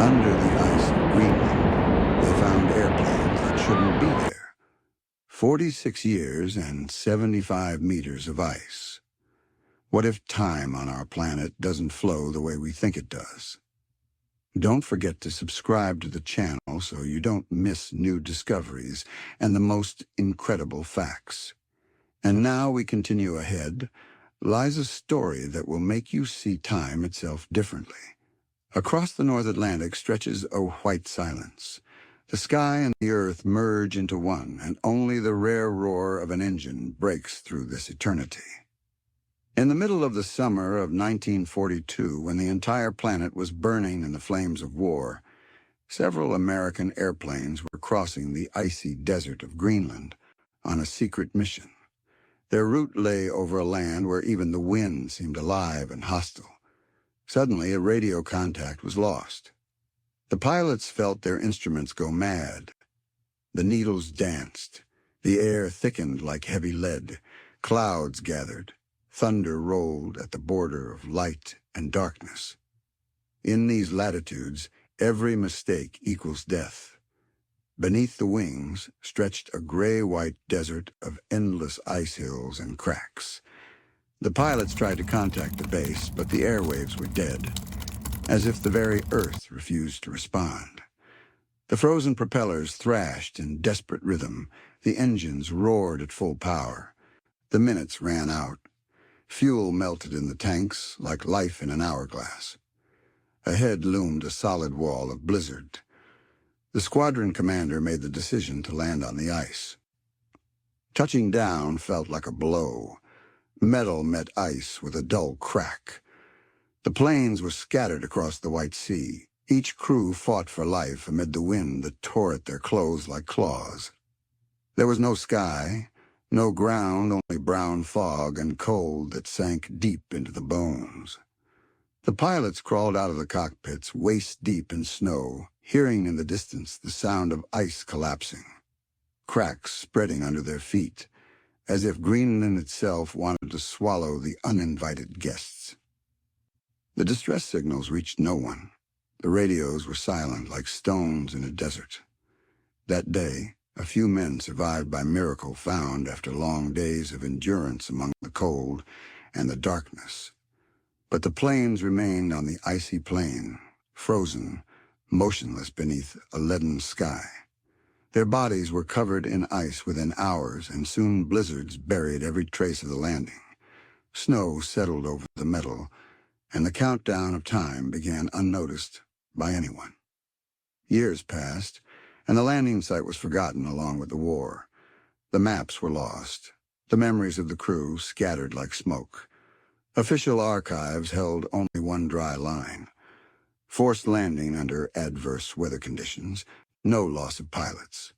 Under the ice of Greenland, they found airplanes that shouldn't be there. 46 years and 75 meters of ice. What if time on our planet doesn't flow the way we think it does? Don't forget to subscribe to the channel so you don't miss new discoveries and the most incredible facts. And now we continue ahead, lies a story that will make you see time itself differently. Across the North Atlantic stretches a white silence. The sky and the earth merge into one, and only the rare roar of an engine breaks through this eternity. In the middle of the summer of 1942, when the entire planet was burning in the flames of war, several American airplanes were crossing the icy desert of Greenland on a secret mission. Their route lay over a land where even the wind seemed alive and hostile. Suddenly, a radio contact was lost. The pilots felt their instruments go mad. The needles danced. The air thickened like heavy lead. Clouds gathered. Thunder rolled at the border of light and darkness. In these latitudes, every mistake equals death. Beneath the wings stretched a gray-white desert of endless ice hills and cracks. The pilots tried to contact the base, but the airwaves were dead, as if the very earth refused to respond. The frozen propellers thrashed in desperate rhythm. The engines roared at full power. The minutes ran out. Fuel melted in the tanks like life in an hourglass. Ahead loomed a solid wall of blizzard. The squadron commander made the decision to land on the ice. Touching down felt like a blow. Metal met ice with a dull crack. The planes were scattered across the white sea. Each crew fought for life amid the wind that tore at their clothes like claws. There was no sky, no ground, only brown fog and cold that sank deep into the bones. The pilots crawled out of the cockpits, waist-deep in snow, hearing in the distance the sound of ice collapsing, cracks spreading under their feet, as if Greenland itself wanted to swallow the uninvited guests. The distress signals reached no one. The radios were silent like stones in a desert. That day, a few men survived by miracle, found after long days of endurance among the cold and the darkness. But the planes remained on the icy plain, frozen, motionless beneath a leaden sky. Their bodies were covered in ice within hours, and soon blizzards buried every trace of the landing. Snow settled over the metal, and the countdown of time began unnoticed by anyone. Years passed, and the landing site was forgotten along with the war. The maps were lost, the memories of the crew scattered like smoke. Official archives held only one dry line: forced landing under adverse weather conditions, no loss of pilots.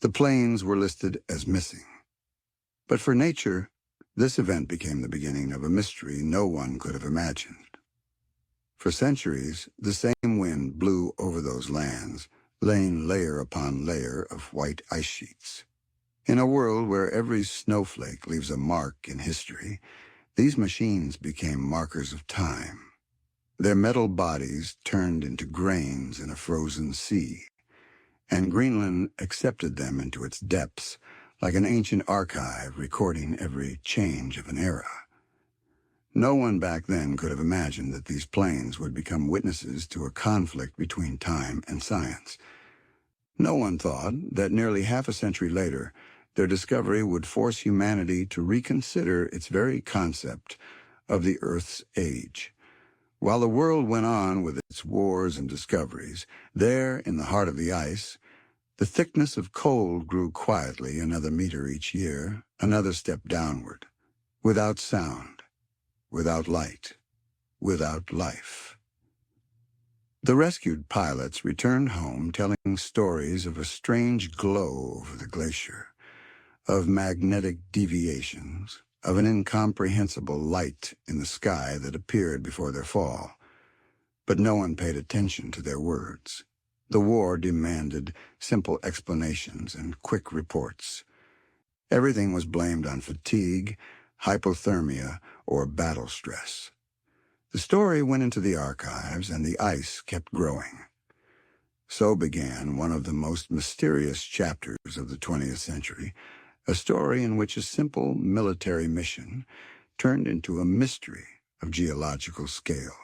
The planes were listed as missing. But for nature, this event became the beginning of a mystery no one could have imagined. For centuries, the same wind blew over those lands, laying layer upon layer of white ice sheets. In a world where every snowflake leaves a mark in history, these machines became markers of time. Their metal bodies turned into grains in a frozen sea, and Greenland accepted them into its depths like an ancient archive recording every change of an era. No one back then could have imagined that these planes would become witnesses to a conflict between time and science. No one thought that nearly half a century later, their discovery would force humanity to reconsider its very concept of the Earth's age. While the world went on with its wars and discoveries, there, in the heart of the ice, the thickness of cold grew quietly another meter each year, another step downward, without sound, without light, without life. The rescued pilots returned home telling stories of a strange glow over the glacier, of magnetic deviations, of an incomprehensible light in the sky that appeared before their fall. But no one paid attention to their words. The war demanded simple explanations and quick reports. Everything was blamed on fatigue, hypothermia, or battle stress. The story went into the archives, and the ice kept growing. So began one of the most mysterious chapters of the 20th century, a story in which a simple military mission turned into a mystery of geological scale.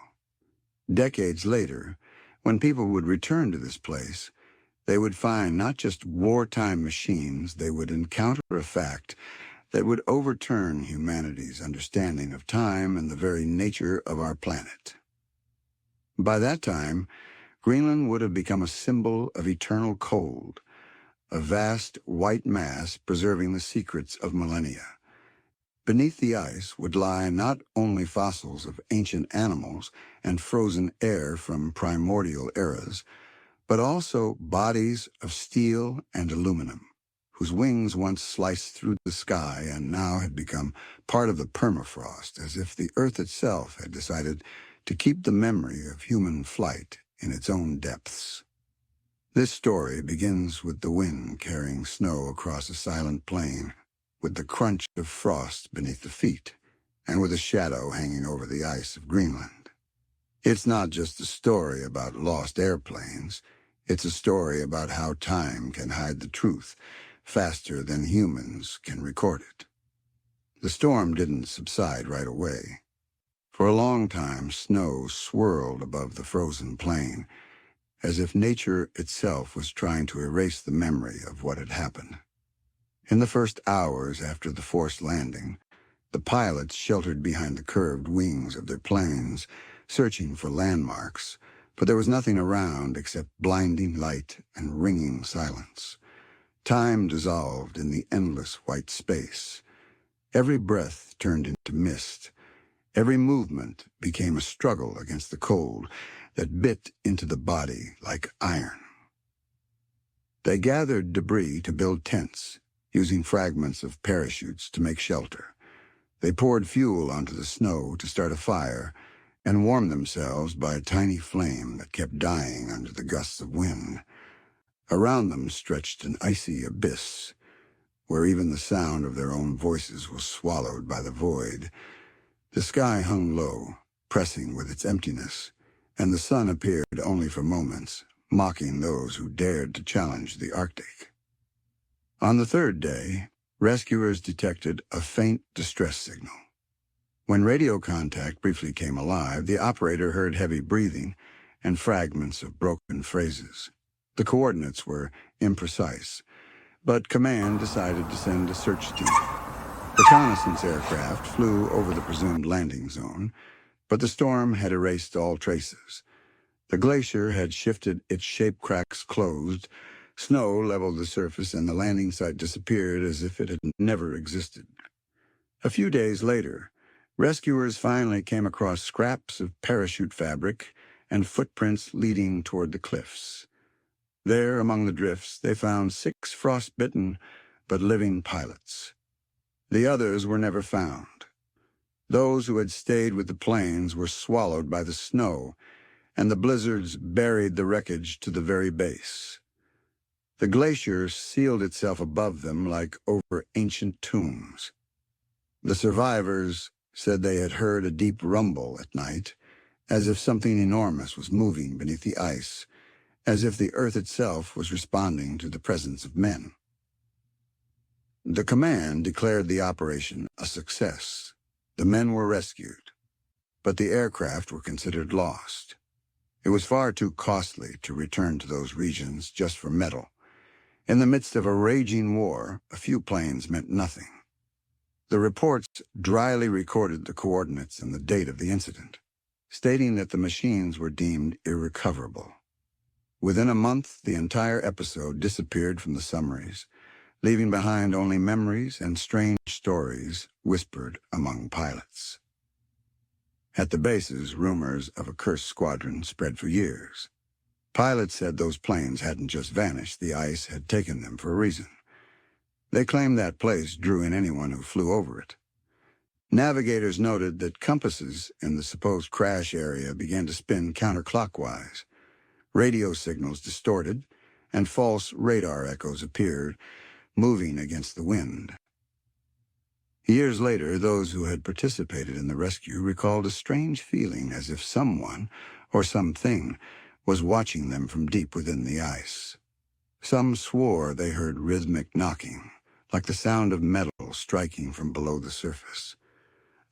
Decades later, when people would return to this place, they would find not just wartime machines, they would encounter a fact that would overturn humanity's understanding of time and the very nature of our planet. By that time, Greenland would have become a symbol of eternal cold, a vast white mass preserving the secrets of millennia. Beneath the ice would lie not only fossils of ancient animals and frozen air from primordial eras, but also bodies of steel and aluminum, whose wings once sliced through the sky and now had become part of the permafrost, as if the Earth itself had decided to keep the memory of human flight in its own depths. This story begins with the wind carrying snow across a silent plain, with the crunch of frost beneath the feet, and with a shadow hanging over the ice of Greenland. It's not just a story about lost airplanes. It's a story about how time can hide the truth faster than humans can record it. The storm didn't subside right away. For a long time, snow swirled above the frozen plain, as if nature itself was trying to erase the memory of what had happened. In the first hours after the forced landing, the pilots sheltered behind the curved wings of their planes, searching for landmarks, but there was nothing around except blinding light and ringing silence. Time dissolved in the endless white space. Every breath turned into mist. Every movement became a struggle against the cold that bit into the body like iron. They gathered debris to build tents, using fragments of parachutes to make shelter. They poured fuel onto the snow to start a fire and warmed themselves by a tiny flame that kept dying under the gusts of wind. Around them stretched an icy abyss, where even the sound of their own voices was swallowed by the void. The sky hung low, pressing with its emptiness, and the sun appeared only for moments, mocking those who dared to challenge the Arctic. On the third day, rescuers detected a faint distress signal. When radio contact briefly came alive, the operator heard heavy breathing and fragments of broken phrases. The coordinates were imprecise, but command decided to send a search team. Reconnaissance aircraft flew over the presumed landing zone, but the storm had erased all traces. The glacier had shifted its shape, cracks closed, snow leveled the surface, and the landing site disappeared as if it had never existed. A few days later, rescuers finally came across scraps of parachute fabric and footprints leading toward the cliffs. There, among the drifts, they found 6 frostbitten but living pilots. The others were never found. Those who had stayed with the planes were swallowed by the snow, and the blizzards buried the wreckage to the very base. The glacier sealed itself above them like over ancient tombs. The survivors said they had heard a deep rumble at night, as if something enormous was moving beneath the ice, as if the earth itself was responding to the presence of men. The command declared the operation a success. The men were rescued, but the aircraft were considered lost. It was far too costly to return to those regions just for metal. In the midst of a raging war, a few planes meant nothing. The reports dryly recorded the coordinates and the date of the incident, stating that the machines were deemed irrecoverable. Within a month, the entire episode disappeared from the summaries, leaving behind only memories and strange stories whispered among pilots. At the bases, rumors of a cursed squadron spread for years. Pilots said those planes hadn't just vanished, the ice had taken them for a reason. They claimed that place drew in anyone who flew over it. Navigators noted that compasses in the supposed crash area began to spin counterclockwise. Radio signals distorted, and false radar echoes appeared, moving against the wind. Years later, those who had participated in the rescue recalled a strange feeling as if someone, or something, was watching them from deep within the ice. Some swore they heard rhythmic knocking, like the sound of metal striking from below the surface.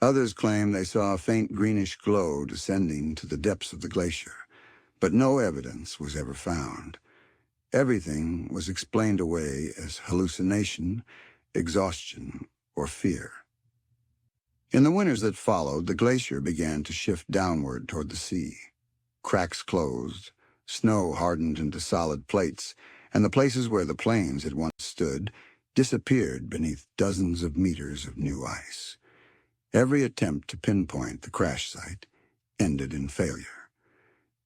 Others claimed they saw a faint greenish glow descending to the depths of the glacier, but no evidence was ever found. Everything was explained away as hallucination, exhaustion, or fear. In the winters that followed, the glacier began to shift downward toward the sea. Cracks closed, snow hardened into solid plates, and the places where the plains had once stood disappeared beneath dozens of meters of new ice. Every attempt to pinpoint the crash site ended in failure.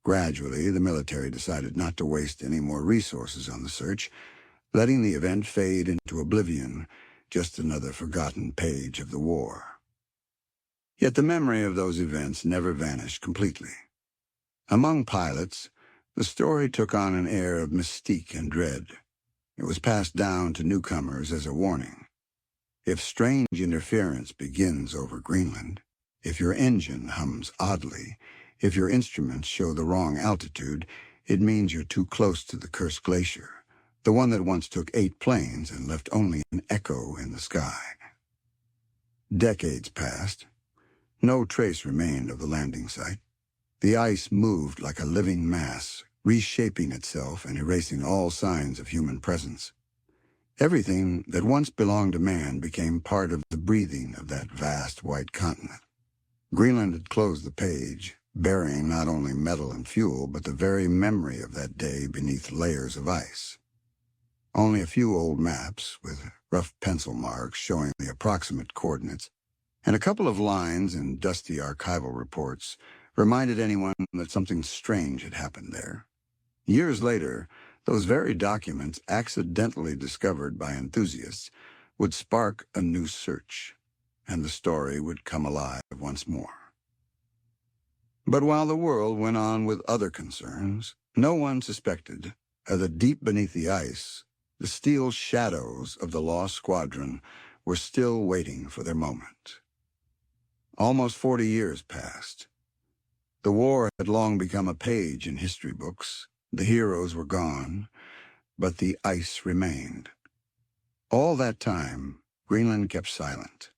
Gradually, the military decided not to waste any more resources on the search, letting the event fade into oblivion, just another forgotten page of the war. Yet the memory of those events never vanished completely. Among pilots, the story took on an air of mystique and dread. It was passed down to newcomers as a warning. If strange interference begins over Greenland, if your engine hums oddly, if your instruments show the wrong altitude, it means you're too close to the cursed glacier, the one that once took 8 planes and left only an echo in the sky. Decades passed. No trace remained of the landing site. The ice moved like a living mass, reshaping itself and erasing all signs of human presence. Everything that once belonged to man became part of the breathing of that vast white continent. Greenland had closed the page, burying not only metal and fuel, but the very memory of that day beneath layers of ice. Only a few old maps, with rough pencil marks showing the approximate coordinates, and a couple of lines in dusty archival reports reminded anyone that something strange had happened there. Years later, those very documents, accidentally discovered by enthusiasts, would spark a new search, and the story would come alive once more. But while the world went on with other concerns, no one suspected that deep beneath the ice, the steel shadows of the lost squadron were still waiting for their moment. Almost 40 years passed. The war had long become a page in history books. The heroes were gone, but the ice remained. All that time, Greenland kept silent,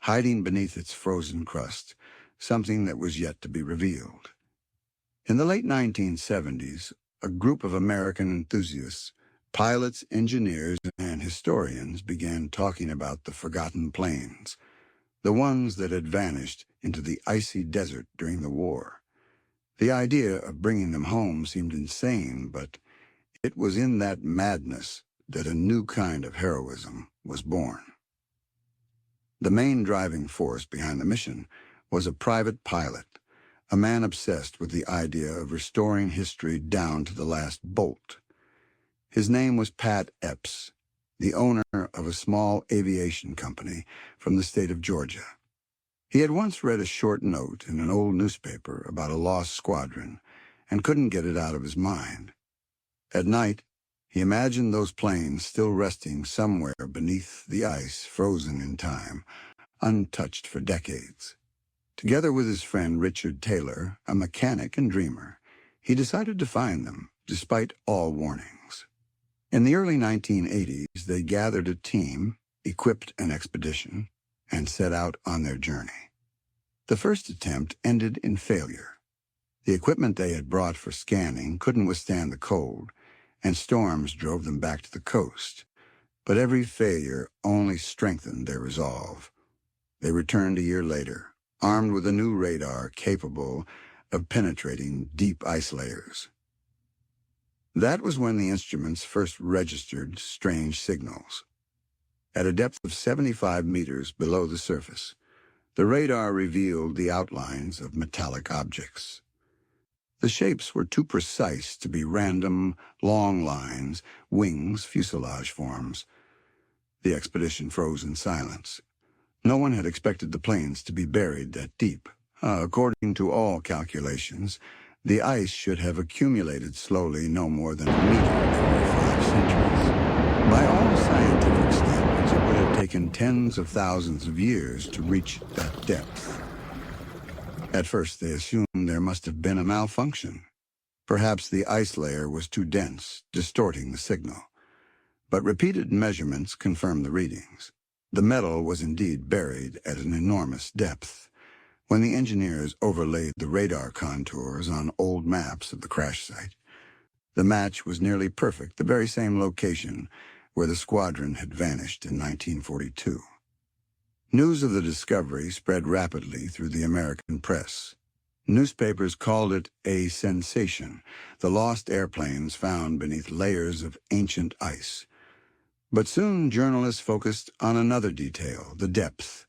hiding beneath its frozen crust, something that was yet to be revealed. In the late 1970s, a group of American enthusiasts, pilots, engineers, and historians began talking about the forgotten plains, the ones that had vanished into the icy desert during the war. The idea of bringing them home seemed insane, but it was in that madness that a new kind of heroism was born. The main driving force behind the mission was a private pilot, a man obsessed with the idea of restoring history down to the last bolt. His name was Pat Epps, the owner of a small aviation company from the state of Georgia. He had once read a short note in an old newspaper about a lost squadron and couldn't get it out of his mind. At night, he imagined those planes still resting somewhere beneath the ice, frozen in time, untouched for decades. Together with his friend Richard Taylor, a mechanic and dreamer, he decided to find them, despite all warnings. In the early 1980s, they gathered a team, equipped an expedition, and set out on their journey. The first attempt ended in failure. The equipment they had brought for scanning couldn't withstand the cold, and storms drove them back to the coast. But every failure only strengthened their resolve. They returned a year later, armed with a new radar capable of penetrating deep ice layers. That was when the instruments first registered strange signals. At a depth of 75 meters below the surface, the radar revealed the outlines of metallic objects. The shapes were too precise to be random, long lines, wings, fuselage forms. The expedition froze in silence. No one had expected the planes to be buried that deep. According to all calculations, the ice should have accumulated slowly no more than a meter every 5 centuries. By all scientific standards, it would have taken tens of thousands of years to reach that depth. At first, they assumed there must have been a malfunction. Perhaps the ice layer was too dense, distorting the signal. But repeated measurements confirmed the readings. The metal was indeed buried at an enormous depth. When the engineers overlaid the radar contours on old maps of the crash site, the match was nearly perfect, the very same location where the squadron had vanished in 1942. News of the discovery spread rapidly through the American press. Newspapers called it a sensation, the lost airplanes found beneath layers of ancient ice. But soon journalists focused on another detail, the depth.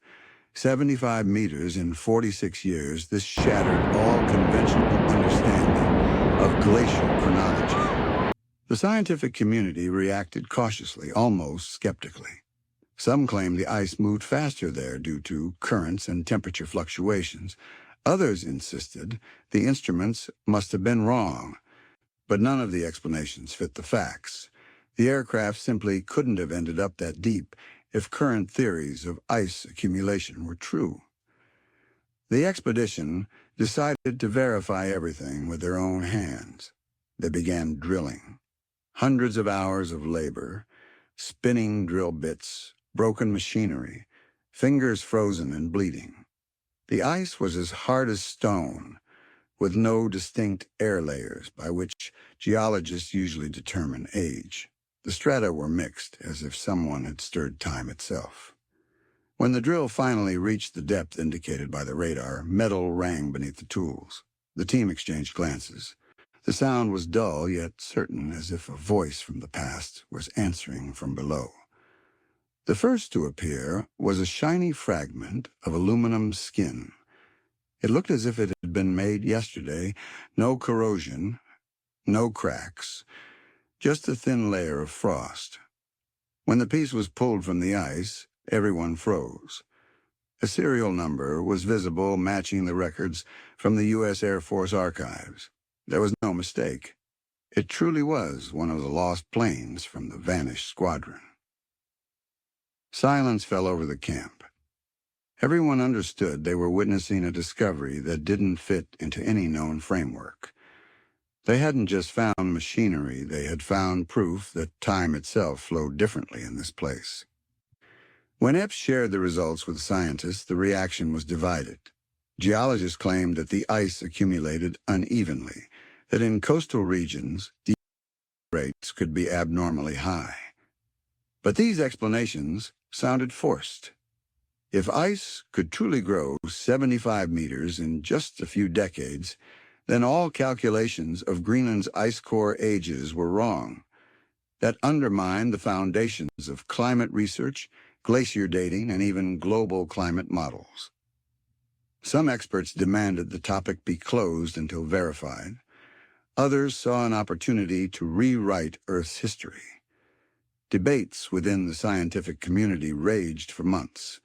75 meters in 46 years, this shattered all conventional understanding of glacial chronology. The scientific community reacted cautiously, almost skeptically. Some claimed the ice moved faster there due to currents and temperature fluctuations. Others insisted the instruments must have been wrong, but none of the explanations fit the facts. The aircraft simply couldn't have ended up that deep if current theories of ice accumulation were true. The expedition decided to verify everything with their own hands. They began drilling. Hundreds of hours of labor, spinning drill bits, broken machinery, fingers frozen and bleeding. The ice was as hard as stone, with no distinct air layers by which geologists usually determine age. The strata were mixed, as if someone had stirred time itself. When the drill finally reached the depth indicated by the radar, metal rang beneath the tools. The team exchanged glances. The sound was dull, yet certain, as if a voice from the past was answering from below. The first to appear was a shiny fragment of aluminum skin. It looked as if it had been made yesterday. No corrosion, no cracks, just a thin layer of frost. When the piece was pulled from the ice, everyone froze. A serial number was visible, matching the records from the U.S. Air Force archives. There was no mistake. It truly was one of the lost planes from the vanished squadron. Silence fell over the camp. Everyone understood they were witnessing a discovery that didn't fit into any known framework. They hadn't just found machinery, they had found proof that time itself flowed differently in this place. When Epps shared the results with scientists, the reaction was divided. Geologists claimed that the ice accumulated unevenly, that in coastal regions, the rates could be abnormally high. But these explanations sounded forced. If ice could truly grow 75 meters in just a few decades, then all calculations of Greenland's ice core ages were wrong. That undermined the foundations of climate research, glacier dating, and even global climate models. Some experts demanded the topic be closed until verified. Others saw an opportunity to rewrite Earth's history. Debates within the scientific community raged for months.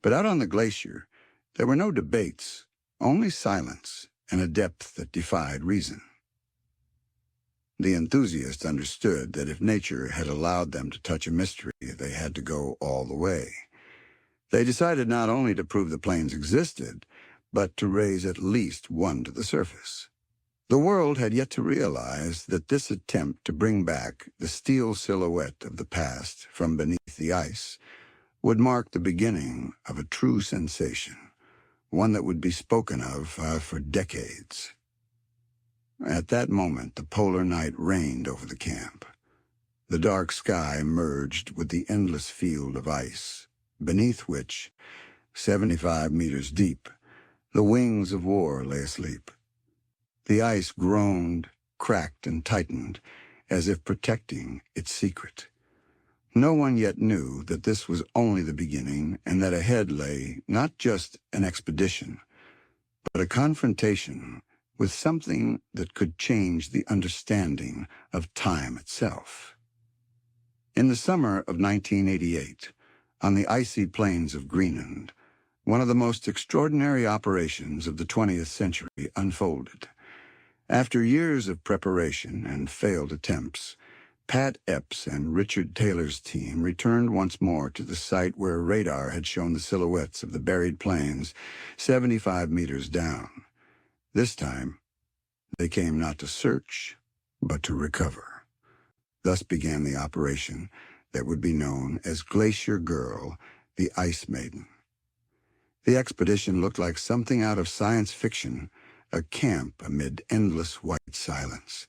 But out on the glacier, there were no debates, only silence and a depth that defied reason. The enthusiasts understood that if nature had allowed them to touch a mystery, they had to go all the way. They decided not only to prove the planes existed, but to raise at least one to the surface. The world had yet to realize that this attempt to bring back the steel silhouette of the past from beneath the ice would mark the beginning of a true sensation, one that would be spoken of for decades. At that moment, the polar night reigned over the camp. The dark sky merged with the endless field of ice, beneath which, 75 meters deep, the wings of war lay asleep. The ice groaned, cracked, and tightened, as if protecting its secret. No one yet knew that this was only the beginning, and that ahead lay not just an expedition, but a confrontation with something that could change the understanding of time itself. In the summer of 1988, on the icy plains of Greenland, one of the most extraordinary operations of the 20th century unfolded. After years of preparation and failed attempts, Pat Epps and Richard Taylor's team returned once more to the site where radar had shown the silhouettes of the buried planes 75 meters down. This time, They came not to search, but to recover. Thus began the operation that would be known as Glacier Girl, the Ice Maiden. The expedition looked like something out of science fiction, a camp amid endless white silence.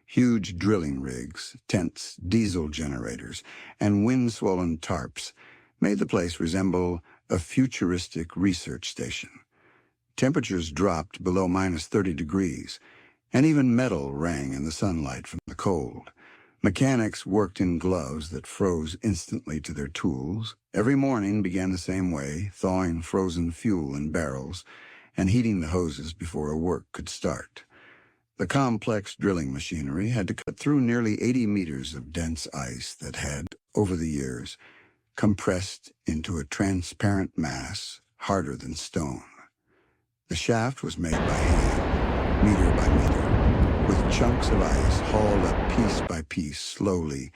Huge drilling rigs, tents, diesel generators, and wind-swollen tarps made the place resemble a futuristic research station. Temperatures dropped below -30 degrees, and even metal rang in the sunlight from the cold. Mechanics worked in gloves that froze instantly to their tools. Every morning began the same way, thawing frozen fuel in barrels and heating the hoses before a work could start. The complex drilling machinery had to cut through nearly 80 meters of dense ice that had, over the years, compressed into a transparent mass harder than stone. The shaft was made by hand, meter by meter, with chunks of ice hauled up piece by piece, slowly,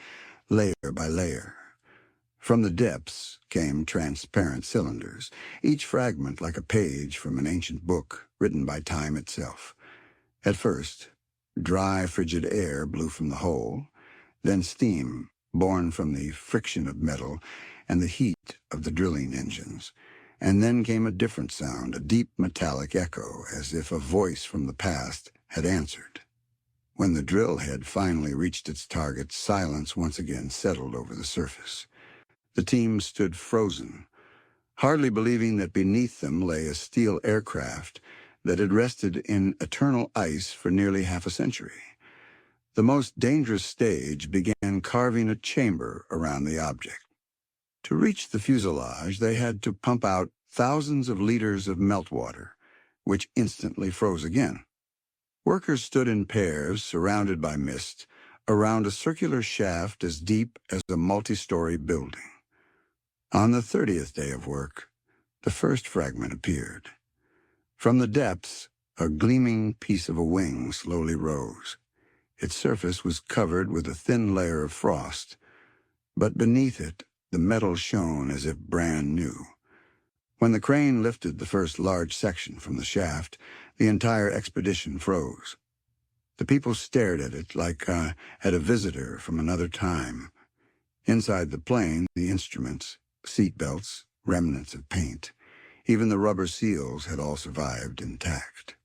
layer by layer. From the depths came transparent cylinders, each fragment like a page from an ancient book written by time itself. At first, dry, frigid air blew from the hole, then steam, born from the friction of metal and the heat of the drilling engines. And then came a different sound, a deep metallic echo, as if a voice from the past had answered. When the drill head finally reached its target, silence once again settled over the surface. The team stood frozen, hardly believing that beneath them lay a steel aircraft that had rested in eternal ice for nearly half a century. The most dangerous stage began carving a chamber around the object. To reach the fuselage, they had to pump out thousands of liters of meltwater, which instantly froze again. Workers stood in pairs, surrounded by mist, around a circular shaft as deep as a multi-story building. On the 30th day of work, the first fragment appeared. From the depths, a gleaming piece of a wing slowly rose. Its surface was covered with a thin layer of frost, but beneath it, the metal shone as if brand new. When the crane lifted the first large section from the shaft, the entire expedition froze. The people stared at it like at a visitor from another time. Inside the plane, the instruments, seat belts, remnants of paint, even the rubber seals had all survived intact.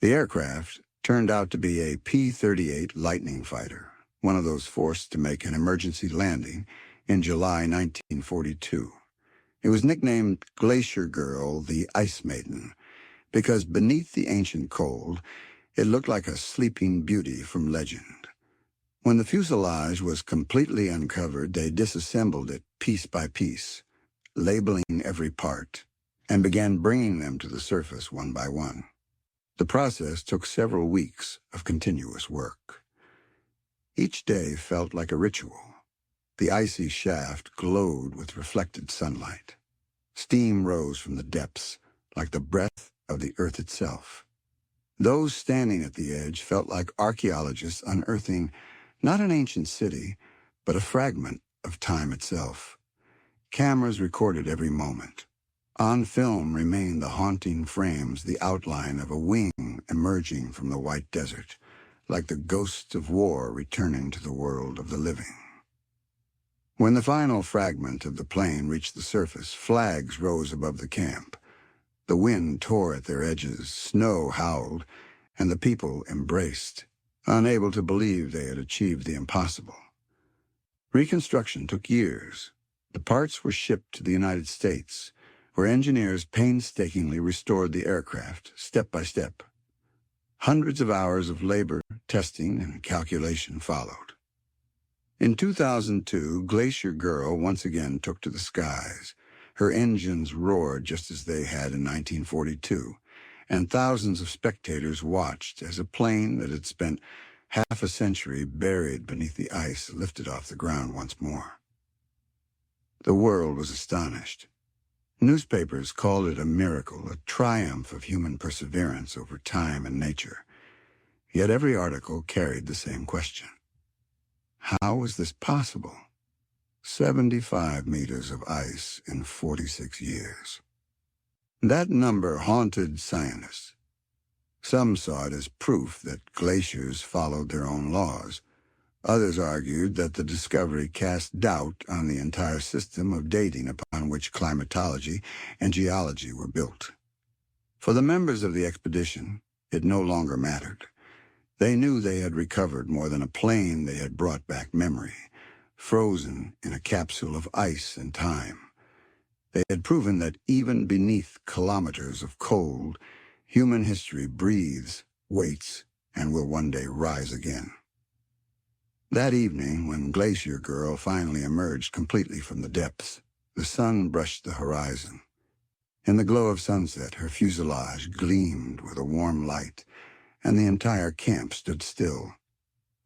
The aircraft turned out to be a P-38 Lightning fighter, one of those forced to make an emergency landing in July 1942. It was nicknamed Glacier Girl, the Ice Maiden, because beneath the ancient cold, it looked like a sleeping beauty from legend. When the fuselage was completely uncovered, they disassembled it piece by piece, labeling every part, and began bringing them to the surface one by one. The process took several weeks of continuous work. Each day felt like a ritual. The icy shaft glowed with reflected sunlight. Steam rose from the depths, like the breath of the earth itself. Those standing at the edge felt like archaeologists unearthing not an ancient city, but a fragment of time itself. Cameras recorded every moment. On film remained the haunting frames, the outline of a wing emerging from the white desert, like the ghosts of war returning to the world of the living. When the final fragment of the plane reached the surface, flags rose above the camp. The wind tore at their edges, snow howled, and the people embraced, unable to believe they had achieved the impossible. Reconstruction took years. The parts were shipped to the United States, where engineers painstakingly restored the aircraft, step by step. Hundreds of hours of labor, testing, and calculation followed. In 2002, Glacier Girl once again took to the skies. Her engines roared just as they had in 1942, and thousands of spectators watched as a plane that had spent half a century buried beneath the ice lifted off the ground once more. The world was astonished. Newspapers called it a miracle, a triumph of human perseverance over time and nature. Yet every article carried the same question. How was this possible? 75 meters of ice in 46 years. That number haunted scientists. Some saw it as proof that glaciers followed their own laws. Others argued that the discovery cast doubt on the entire system of dating upon which climatology and geology were built. For the members of the expedition, it no longer mattered. They knew they had recovered more than a plane they had brought back memory, frozen in a capsule of ice and time. They had proven that even beneath kilometers of cold, human history breathes, waits, and will one day rise again. That evening, when Glacier Girl finally emerged completely from the depths, the sun brushed the horizon. In the glow of sunset, her fuselage gleamed with a warm light, and the entire camp stood still.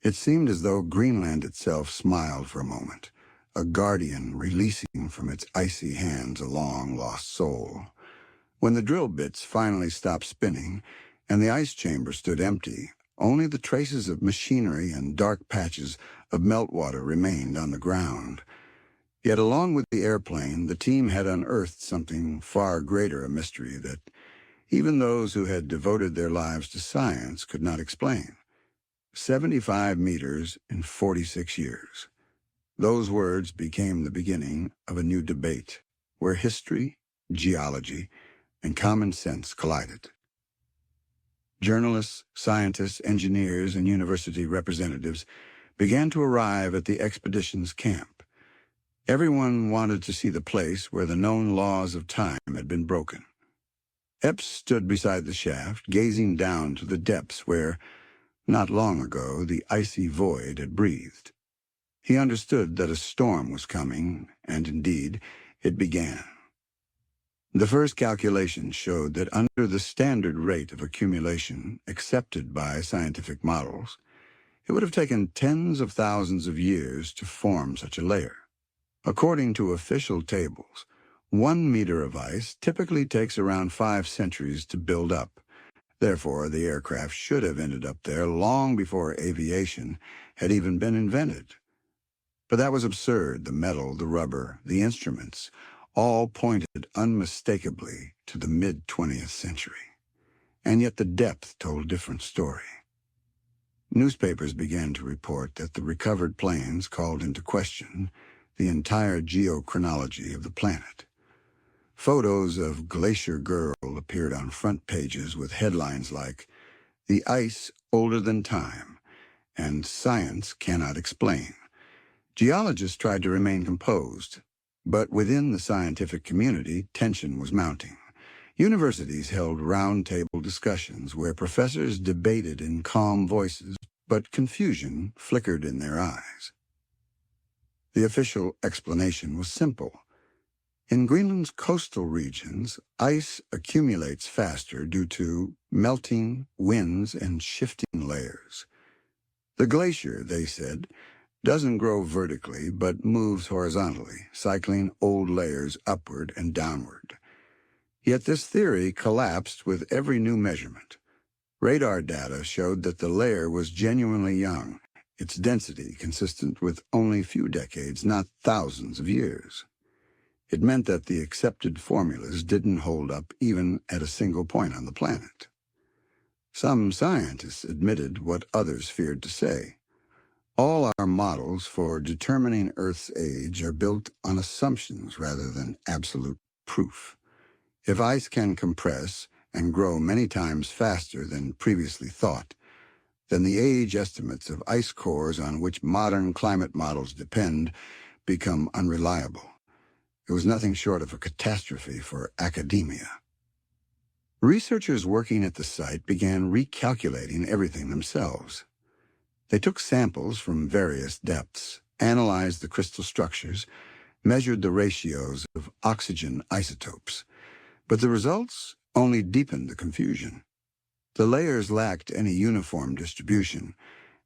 It seemed as though Greenland itself smiled for a moment, a guardian releasing from its icy hands a long-lost soul. When the drill bits finally stopped spinning and the ice chamber stood empty, only the traces of machinery and dark patches of meltwater remained on the ground. Yet along with the airplane, the team had unearthed something far greater a mystery that even those who had devoted their lives to science could not explain. 75 meters in 46 years. Those words became the beginning of a new debate, where history, geology, and common sense collided. Journalists, scientists, engineers, and university representatives began to arrive at the expedition's camp. Everyone wanted to see the place where the known laws of time had been broken. Epps stood beside the shaft, gazing down to the depths where, not long ago, the icy void had breathed. He understood that a storm was coming, and indeed, it began. The first calculations showed that under the standard rate of accumulation accepted by scientific models, it would have taken tens of thousands of years to form such a layer. According to official tables, 1 meter of ice typically takes around 5 centuries to build up. Therefore, the aircraft should have ended up there long before aviation had even been invented. But that was absurd. The metal, the rubber, the instruments, all pointed unmistakably to the mid-20th century. And yet the depth told a different story. Newspapers began to report that the recovered planes called into question the entire geochronology of the planet. Photos of Glacier Girl appeared on front pages with headlines like, "The Ice Older Than Time," and "Science Cannot Explain." Geologists tried to remain composed, but within the scientific community, tension was mounting. Universities held round-table discussions where professors debated in calm voices, but confusion flickered in their eyes. The official explanation was simple. In Greenland's coastal regions, ice accumulates faster due to melting, winds, and shifting layers. The glacier, they said, doesn't grow vertically, but moves horizontally, cycling old layers upward and downward. Yet this theory collapsed with every new measurement. Radar data showed that the layer was genuinely young, its density consistent with only a few decades, not thousands of years. It meant that the accepted formulas didn't hold up even at a single point on the planet. Some scientists admitted what others feared to say. All our models for determining Earth's age are built on assumptions rather than absolute proof. If ice can compress and grow many times faster than previously thought, then the age estimates of ice cores on which modern climate models depend become unreliable. It was nothing short of a catastrophe for academia. Researchers working at the site began recalculating everything themselves. They took samples from various depths, analyzed the crystal structures, measured the ratios of oxygen isotopes. But the results only deepened the confusion. The layers lacked any uniform distribution,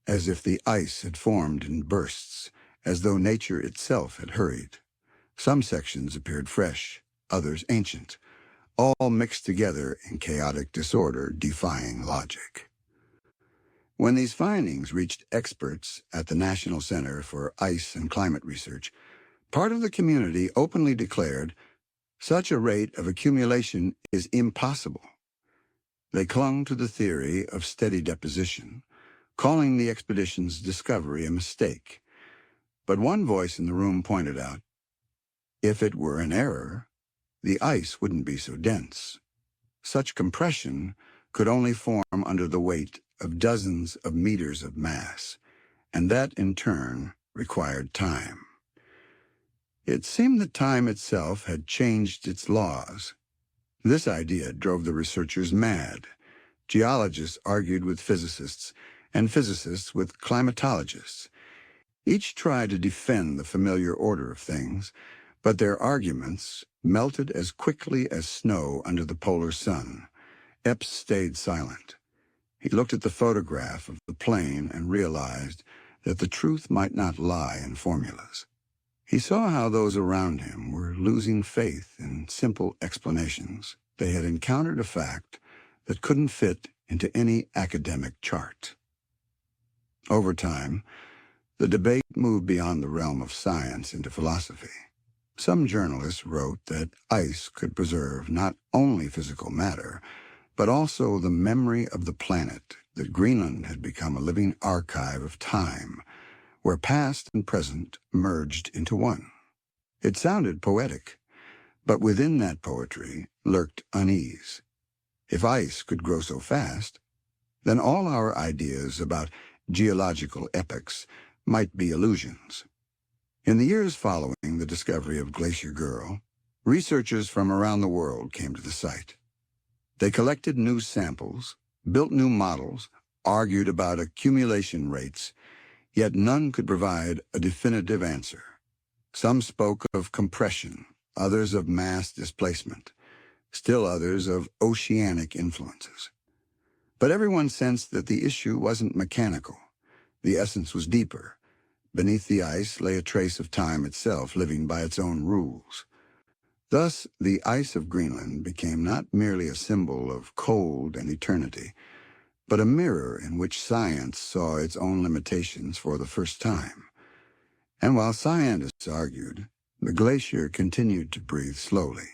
as if the ice had formed in bursts, as though nature itself had hurried. Some sections appeared fresh, others ancient, all mixed together in chaotic disorder, defying logic. When these findings reached experts at the National Center for Ice and Climate Research, part of the community openly declared such a rate of accumulation is impossible. They clung to the theory of steady deposition, calling the expedition's discovery a mistake. But one voice in the room pointed out, if it were an error, the ice wouldn't be so dense. Such compression could only form under the weight of dozens of meters of mass, and that, in turn, required time. It seemed that time itself had changed its laws. This idea drove the researchers mad. Geologists argued with physicists, and physicists with climatologists. Each tried to defend the familiar order of things, but their arguments melted as quickly as snow under the polar sun. Epps stayed silent. He looked at the photograph of the plane and realized that the truth might not lie in formulas. He saw how those around him were losing faith in simple explanations. They had encountered a fact that couldn't fit into any academic chart. Over time, the debate moved beyond the realm of science into philosophy. Some journalists wrote that ice could preserve not only physical matter, but also the memory of the planet, that Greenland had become a living archive of time, where past and present merged into one. It sounded poetic, but within that poetry lurked unease. If ice could grow so fast, then all our ideas about geological epochs might be illusions. In the years following the discovery of Glacier Girl, researchers from around the world came to the site. They collected new samples, built new models, argued about accumulation rates, yet none could provide a definitive answer. Some spoke of compression, others of mass displacement, still others of oceanic influences. But everyone sensed that the issue wasn't mechanical. The essence was deeper. Beneath the ice lay a trace of time itself, living by its own rules. Thus, the ice of Greenland became not merely a symbol of cold and eternity, but a mirror in which science saw its own limitations for the first time. And while scientists argued, the glacier continued to breathe slowly,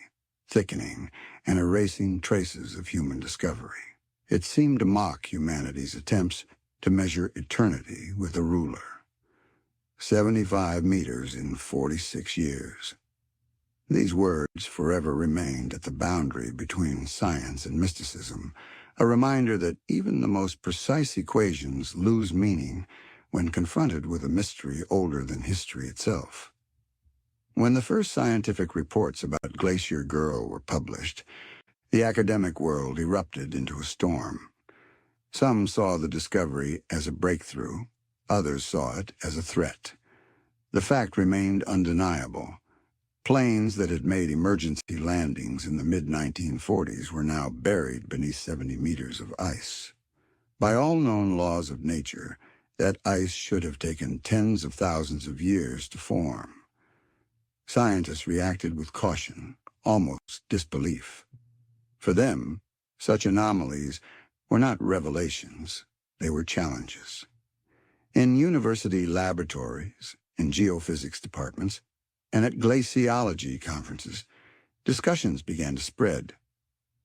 thickening and erasing traces of human discovery. It seemed to mock humanity's attempts to measure eternity with a ruler. 75 meters in 46 years. These words forever remained at the boundary between science and mysticism, a reminder that even the most precise equations lose meaning when confronted with a mystery older than history itself. When the first scientific reports about Glacier Girl were published, the academic world erupted into a storm. Some saw the discovery as a breakthrough, others saw it as a threat. The fact remained undeniable. Planes that had made emergency landings in the mid-1940s were now buried beneath 70 meters of ice. By all known laws of nature, that ice should have taken tens of thousands of years to form. Scientists reacted with caution, almost disbelief. For them, such anomalies were not revelations, they were challenges. In university laboratories, in geophysics departments, and at glaciology conferences, discussions began to spread.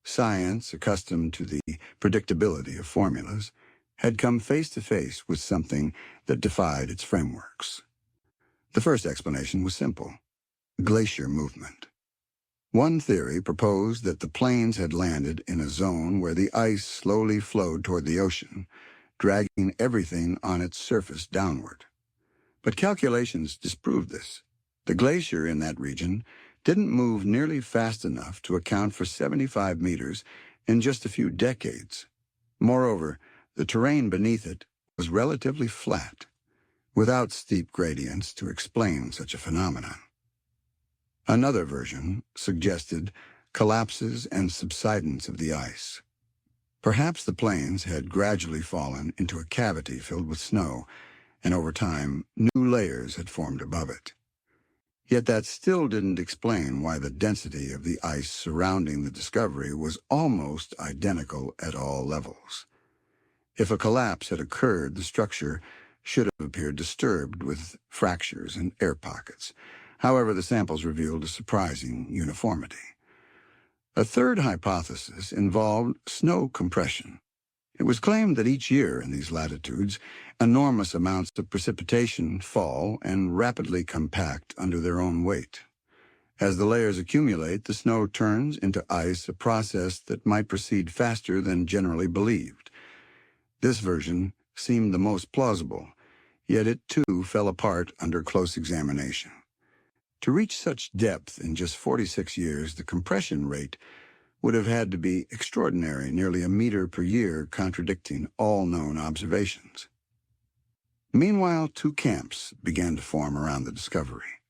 Science, accustomed to the predictability of formulas, had come face to face with something that defied its frameworks. The first explanation was simple: glacier movement. One theory proposed that the planes had landed in a zone where the ice slowly flowed toward the ocean, dragging everything on its surface downward. But calculations disproved this. The glacier in that region didn't move nearly fast enough to account for 75 meters in just a few decades. Moreover, the terrain beneath it was relatively flat, without steep gradients to explain such a phenomenon. Another version suggested collapses and subsidence of the ice. Perhaps the plains had gradually fallen into a cavity filled with snow, and over time, new layers had formed above it. Yet that still didn't explain why the density of the ice surrounding the discovery was almost identical at all levels. If a collapse had occurred, the structure should have appeared disturbed with fractures and air pockets. However, the samples revealed a surprising uniformity. A third hypothesis involved snow compression. It was claimed that each year in these latitudes, enormous amounts of precipitation fall and rapidly compact under their own weight. As the layers accumulate, the snow turns into ice, a process that might proceed faster than generally believed. This version seemed the most plausible, yet it too fell apart under close examination. To reach such depth in just 46 years, the compression rate would have had to be extraordinary, nearly a meter per year, contradicting all known observations. Meanwhile, two camps began to form around the discovery.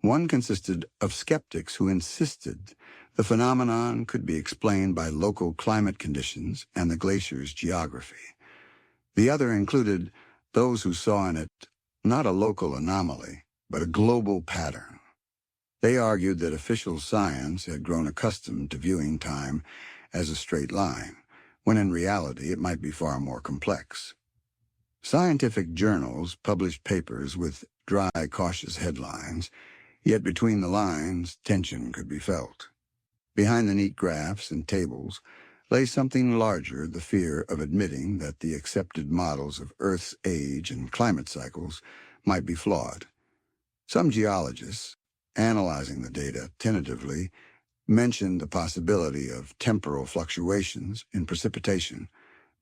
One consisted of skeptics who insisted the phenomenon could be explained by local climate conditions and the glacier's geography. The other included those who saw in it not a local anomaly, but a global pattern. They argued that official science had grown accustomed to viewing time as a straight line, when in reality it might be far more complex. Scientific journals published papers with dry, cautious headlines, yet between the lines, tension could be felt. Behind the neat graphs and tables lay something larger, the fear of admitting that the accepted models of Earth's age and climate cycles might be flawed. Some geologists, analyzing the data tentatively, mentioned the possibility of temporal fluctuations in precipitation,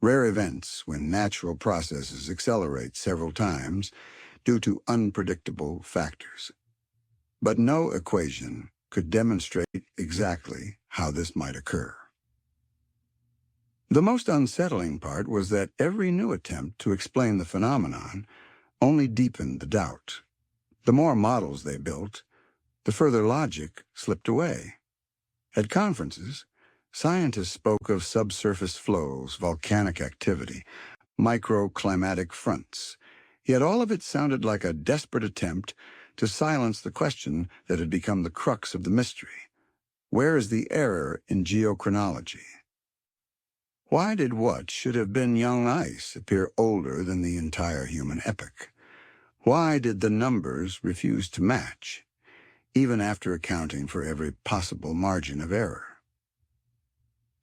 rare events when natural processes accelerate several times due to unpredictable factors. But no equation could demonstrate exactly how this might occur. The most unsettling part was that every new attempt to explain the phenomenon only deepened the doubt. The more models they built, the further logic slipped away. At conferences, scientists spoke of subsurface flows, volcanic activity, microclimatic fronts, yet all of it sounded like a desperate attempt to silence the question that had become the crux of the mystery. Where is the error in geochronology? Why did what should have been young ice appear older than the entire human epoch? Why did the numbers refuse to match, even after accounting for every possible margin of error?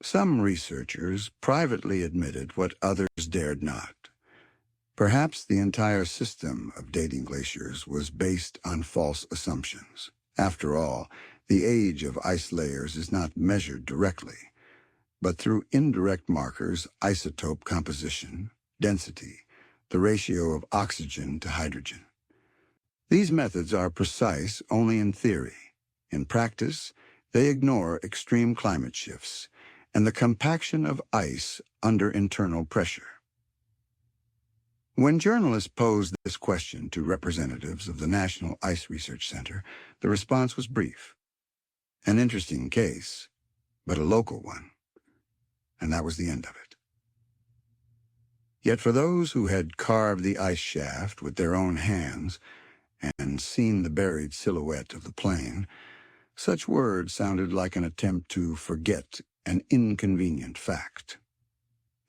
Some researchers privately admitted what others dared not. Perhaps the entire system of dating glaciers was based on false assumptions. After all, the age of ice layers is not measured directly, but through indirect markers, isotope composition, density, the ratio of oxygen to hydrogen. These methods are precise only in theory. In practice, they ignore extreme climate shifts and the compaction of ice under internal pressure. When journalists posed this question to representatives of the National Ice Research Center, the response was brief. An interesting case, but a local one. And that was the end of it. Yet for those who had carved the ice shaft with their own hands and seen the buried silhouette of the plain, such words sounded like an attempt to forget an inconvenient fact.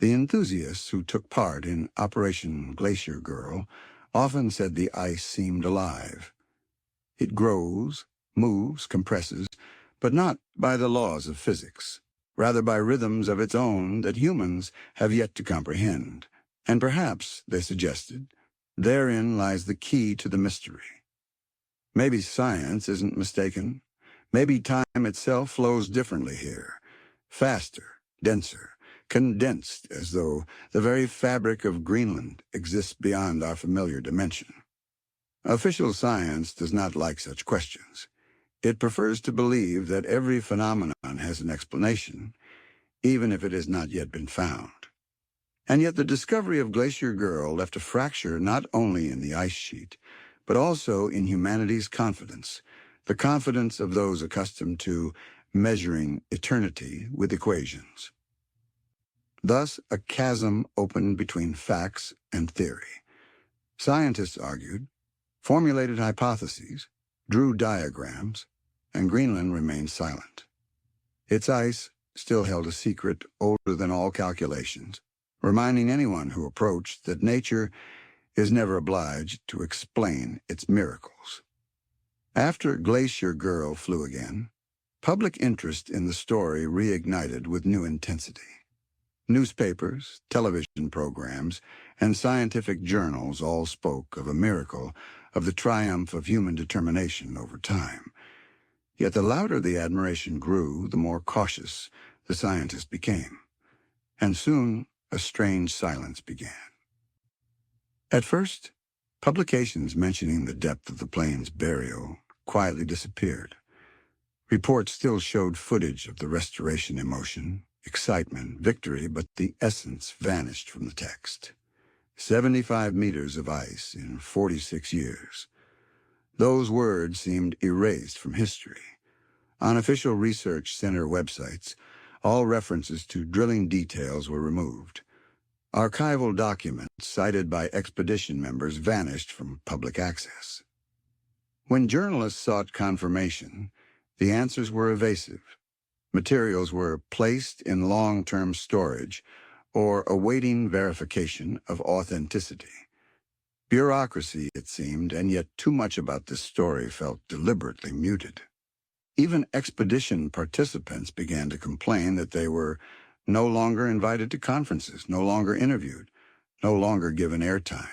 The enthusiasts who took part in Operation Glacier Girl often said the ice seemed alive. It grows, moves, compresses, but not by the laws of physics, rather by rhythms of its own that humans have yet to comprehend. And perhaps, they suggested, therein lies the key to the mystery. Maybe science isn't mistaken. Maybe time itself flows differently here, faster, denser, condensed as though the very fabric of Greenland exists beyond our familiar dimension. Official science does not like such questions. It prefers to believe that every phenomenon has an explanation, even if it has not yet been found. And yet the discovery of Glacier Girl left a fracture not only in the ice sheet, but also in humanity's confidence, the confidence of those accustomed to measuring eternity with equations. Thus, a chasm opened between facts and theory. Scientists argued, formulated hypotheses, drew diagrams, and Greenland remained silent. Its ice still held a secret older than all calculations, reminding anyone who approached that nature is never obliged to explain its miracles. After Glacier Girl flew again, public interest in the story reignited with new intensity. Newspapers, television programs, and scientific journals all spoke of a miracle, of the triumph of human determination over time. Yet the louder the admiration grew, the more cautious the scientists became. And soon, a strange silence began. At first, publications mentioning the depth of the plane's burial quietly disappeared. Reports still showed footage of the restoration emotion, excitement, victory, but the essence vanished from the text. 75 meters of ice in 46 years. Those words seemed erased from history. On official research center websites, all references to drilling details were removed. Archival documents cited by expedition members vanished from public access. When journalists sought confirmation, the answers were evasive. Materials were placed in long-term storage or awaiting verification of authenticity. Bureaucracy, it seemed, and yet too much about this story felt deliberately muted. Even expedition participants began to complain that they were no longer invited to conferences, no longer interviewed, no longer given airtime.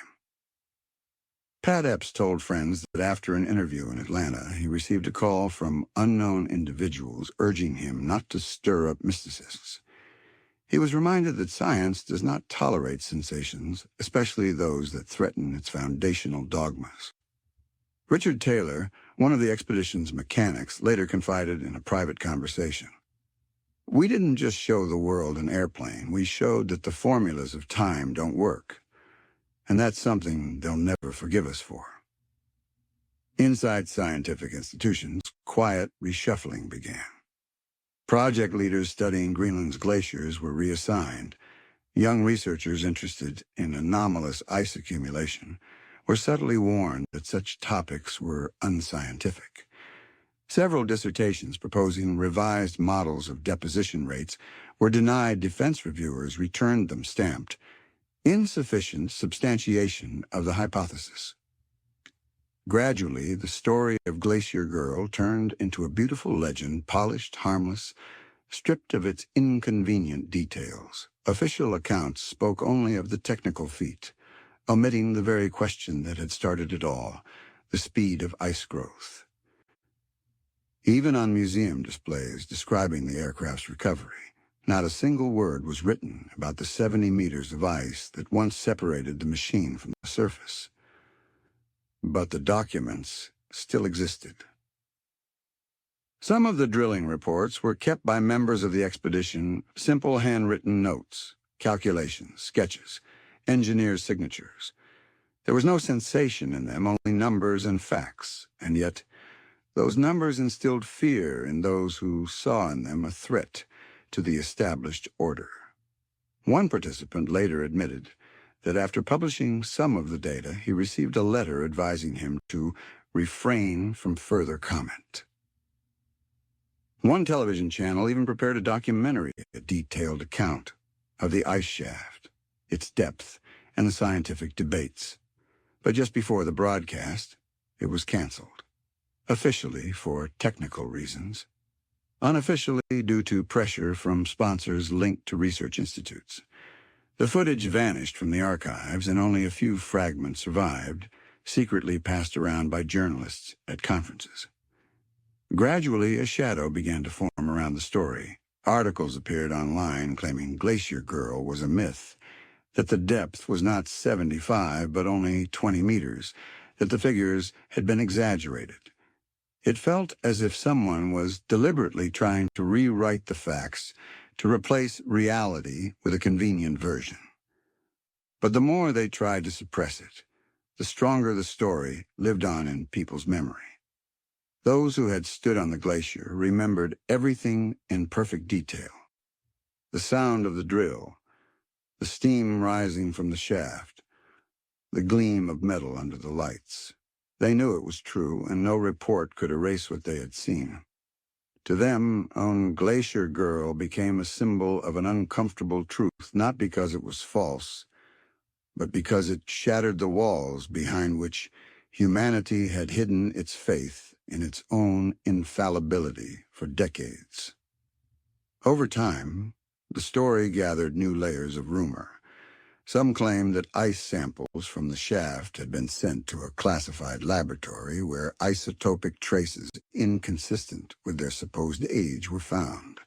Pat Epps told friends that after an interview in Atlanta, he received a call from unknown individuals urging him not to stir up mysticists. He was reminded that science does not tolerate sensations, especially those that threaten its foundational dogmas. Richard Taylor, one of the expedition's mechanics, later confided in a private conversation, "We didn't just show the world an airplane, we showed that the formulas of time don't work. And that's something they'll never forgive us for." Inside scientific institutions, quiet reshuffling began. Project leaders studying Greenland's glaciers were reassigned. Young researchers interested in anomalous ice accumulation were subtly warned that such topics were unscientific. Several dissertations proposing revised models of deposition rates were denied. Defense reviewers returned them stamped, "Insufficient substantiation of the hypothesis." Gradually, the story of Glacier Girl turned into a beautiful legend, polished, harmless, stripped of its inconvenient details. Official accounts spoke only of the technical feat, omitting the very question that had started it all, the speed of ice growth. Even on museum displays describing the aircraft's recovery, not a single word was written about the 70 meters of ice that once separated the machine from the surface. But the documents still existed. Some of the drilling reports were kept by members of the expedition, simple handwritten notes, calculations, sketches, engineers' signatures. There was no sensation in them, only numbers and facts, and yet those numbers instilled fear in those who saw in them a threat to the established order. One participant later admitted that after publishing some of the data, he received a letter advising him to refrain from further comment. One television channel even prepared a documentary, a detailed account of the ice shaft, its depth, and the scientific debates. But just before the broadcast, it was canceled. Officially for technical reasons. Unofficially due to pressure from sponsors linked to research institutes. The footage vanished from the archives and only a few fragments survived, secretly passed around by journalists at conferences. Gradually, a shadow began to form around the story. Articles appeared online claiming Glacier Girl was a myth, that the depth was not 75 but only 20 meters, that the figures had been exaggerated. It felt as if someone was deliberately trying to rewrite the facts to replace reality with a convenient version. But the more they tried to suppress it, the stronger the story lived on in people's memory. Those who had stood on the glacier remembered everything in perfect detail. The sound of the drill, the steam rising from the shaft, the gleam of metal under the lights. They knew it was true, and no report could erase what they had seen. To them, own Glacier Girl became a symbol of an uncomfortable truth, not because it was false, but because it shattered the walls behind which humanity had hidden its faith in its own infallibility for decades. Over time, the story gathered new layers of rumor. Some claimed that ice samples from the shaft had been sent to a classified laboratory where isotopic traces inconsistent with their supposed age were found.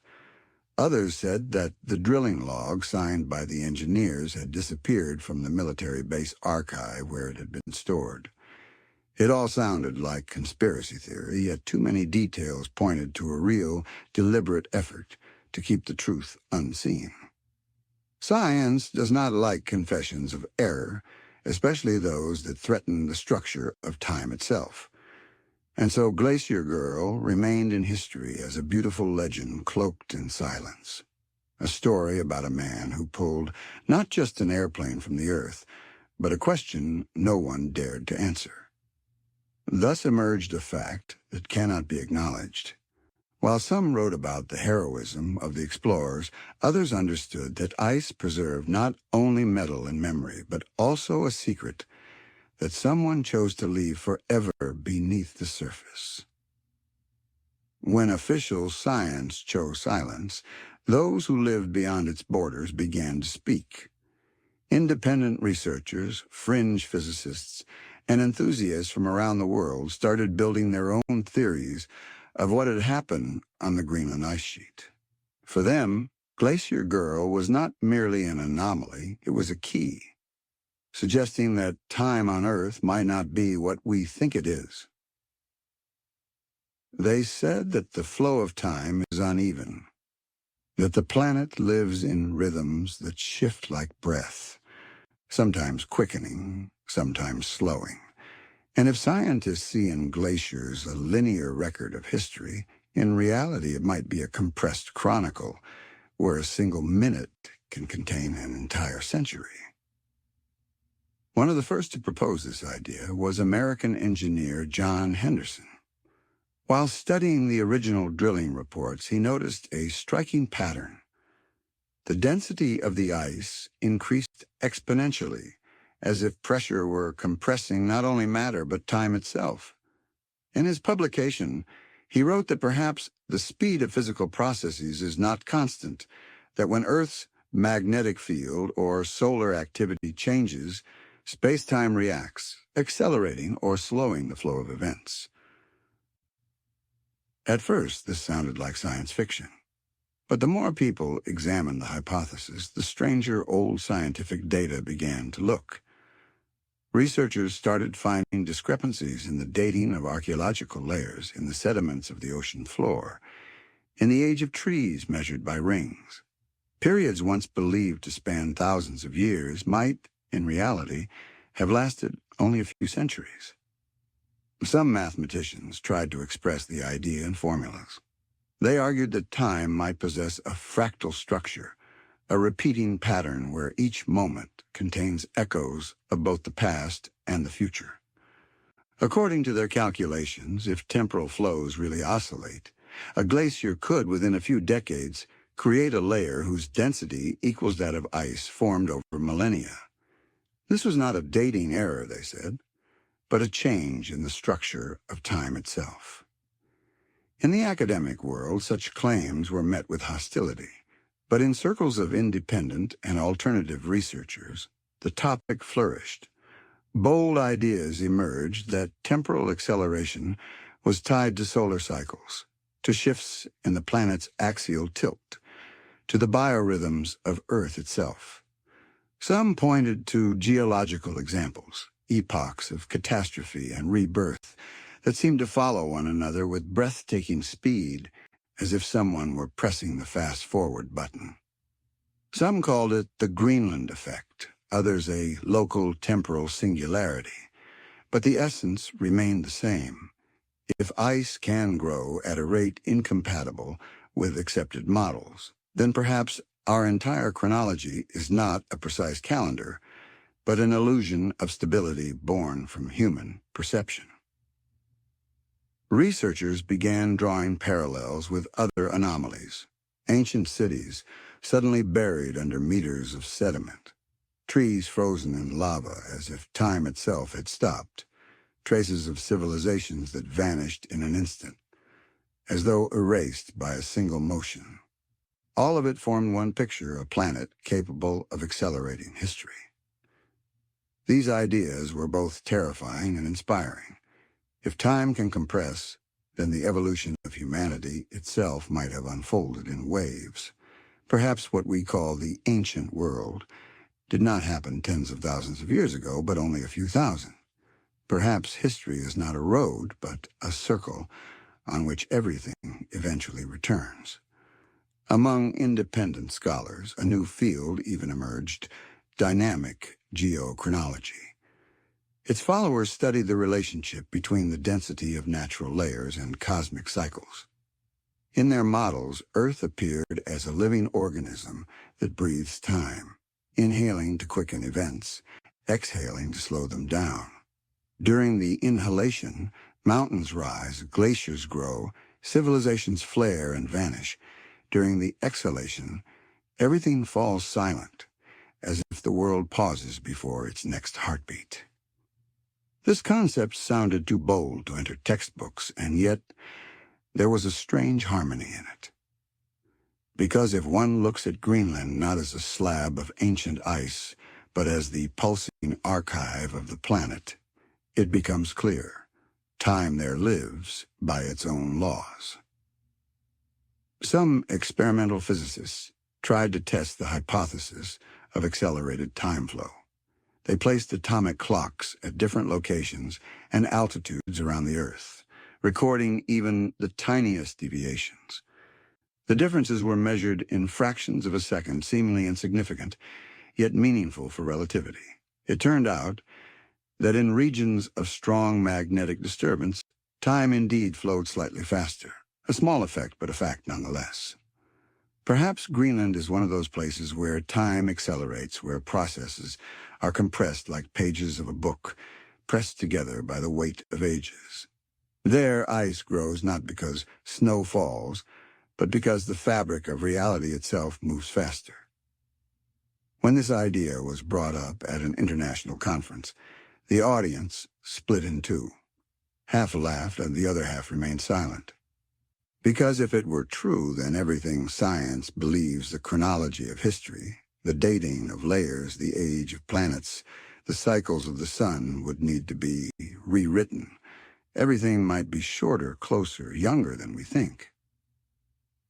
Others said that the drilling log signed by the engineers had disappeared from the military base archive where it had been stored. It all sounded like conspiracy theory, yet too many details pointed to a real, deliberate effort to keep the truth unseen. Science does not like confessions of error, especially those that threaten the structure of time itself. And so Glacier Girl remained in history as a beautiful legend cloaked in silence. A story about a man who pulled not just an airplane from the Earth, but a question no one dared to answer. Thus emerged a fact that cannot be acknowledged. While some wrote about the heroism of the explorers, others understood that ice preserved not only metal and memory, but also a secret that someone chose to leave forever beneath the surface. When official science chose silence, those who lived beyond its borders began to speak. Independent researchers, fringe physicists, and enthusiasts from around the world started building their own theories of what had happened on the Greenland ice sheet. For them, Glacier Girl was not merely an anomaly, it was a key, suggesting that time on Earth might not be what we think it is. They said that the flow of time is uneven, that the planet lives in rhythms that shift like breath, sometimes quickening, sometimes slowing. And if scientists see in glaciers a linear record of history, in reality it might be a compressed chronicle, where a single minute can contain an entire century. One of the first to propose this idea was American engineer John Henderson. While studying the original drilling reports, he noticed a striking pattern. The density of the ice increased exponentially, as if pressure were compressing not only matter but time itself. In his publication, he wrote that perhaps the speed of physical processes is not constant, that when Earth's magnetic field or solar activity changes, space-time reacts, accelerating or slowing the flow of events. At first, this sounded like science fiction. But the more people examined the hypothesis, the stranger old scientific data began to look. Researchers started finding discrepancies in the dating of archaeological layers in the sediments of the ocean floor, in the age of trees measured by rings. Periods once believed to span thousands of years might, in reality, have lasted only a few centuries. Some mathematicians tried to express the idea in formulas. They argued that time might possess a fractal structure, a repeating pattern where each moment contains echoes of both the past and the future. According to their calculations, if temporal flows really oscillate, a glacier could, within a few decades, create a layer whose density equals that of ice formed over millennia. This was not a dating error, they said, but a change in the structure of time itself. In the academic world, such claims were met with hostility. But in circles of independent and alternative researchers, the topic flourished. Bold ideas emerged that temporal acceleration was tied to solar cycles, to shifts in the planet's axial tilt, to the biorhythms of Earth itself. Some pointed to geological examples, epochs of catastrophe and rebirth, that seemed to follow one another with breathtaking speed, as if someone were pressing the fast-forward button. Some called it the Greenland effect, others a local temporal singularity. But the essence remained the same. If ice can grow at a rate incompatible with accepted models, then perhaps our entire chronology is not a precise calendar, but an illusion of stability born from human perception. Researchers began drawing parallels with other anomalies. Ancient cities suddenly buried under meters of sediment, trees frozen in lava as if time itself had stopped, traces of civilizations that vanished in an instant, as though erased by a single motion. All of it formed one picture, a planet capable of accelerating history. These ideas were both terrifying and inspiring. If time can compress, then the evolution of humanity itself might have unfolded in waves. Perhaps what we call the ancient world did not happen tens of thousands of years ago, but only a few thousand. Perhaps history is not a road, but a circle on which everything eventually returns. Among independent scholars, a new field even emerged, dynamic geochronology. Its followers studied the relationship between the density of natural layers and cosmic cycles. In their models, Earth appeared as a living organism that breathes time, inhaling to quicken events, exhaling to slow them down. During the inhalation, mountains rise, glaciers grow, civilizations flare and vanish. During the exhalation, everything falls silent, as if the world pauses before its next heartbeat. This concept sounded too bold to enter textbooks, and yet there was a strange harmony in it. Because if one looks at Greenland not as a slab of ancient ice, but as the pulsing archive of the planet, it becomes clear. Time there lives by its own laws. Some experimental physicists tried to test the hypothesis of accelerated time flow. They placed atomic clocks at different locations and altitudes around the Earth, recording even the tiniest deviations. The differences were measured in fractions of a second, seemingly insignificant, yet meaningful for relativity. It turned out that in regions of strong magnetic disturbance, time indeed flowed slightly faster. A small effect, but a fact nonetheless. Perhaps Greenland is one of those places where time accelerates, where processes are compressed like pages of a book, pressed together by the weight of ages. There, ice grows not because snow falls, but because the fabric of reality itself moves faster. When this idea was brought up at an international conference, the audience split in two. Half laughed and the other half remained silent. Because if it were true, then everything science believes, the chronology of history, the dating of layers, the age of planets, the cycles of the sun would need to be rewritten. Everything might be shorter, closer, younger than we think.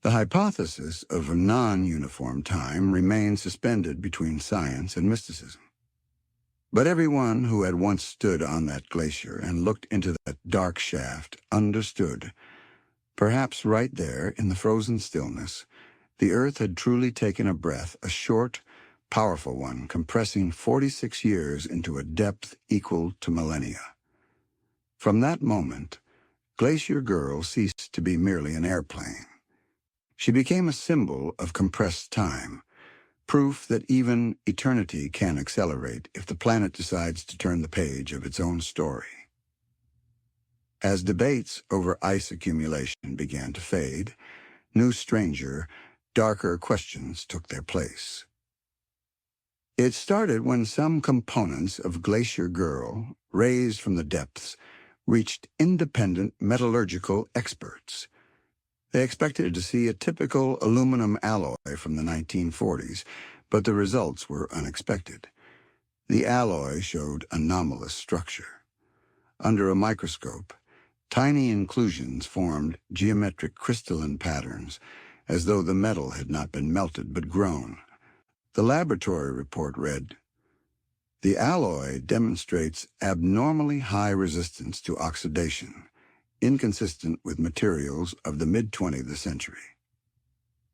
The hypothesis of a non-uniform time remains suspended between science and mysticism. But everyone who had once stood on that glacier and looked into that dark shaft understood. Perhaps right there, in the frozen stillness, the Earth had truly taken a breath, a short, powerful one, compressing 46 years into a depth equal to millennia. From that moment, Glacier Girl ceased to be merely an airplane. She became a symbol of compressed time, proof that even eternity can accelerate if the planet decides to turn the page of its own story. As debates over ice accumulation began to fade, new, stranger, darker questions took their place. It started when some components of Glacier Girl, raised from the depths, reached independent metallurgical experts. They expected to see a typical aluminum alloy from the 1940s, but the results were unexpected. The alloy showed anomalous structure. Under a microscope, tiny inclusions formed geometric crystalline patterns, as though the metal had not been melted but grown. The laboratory report read, "The alloy demonstrates abnormally high resistance to oxidation, inconsistent with materials of the mid-20th century."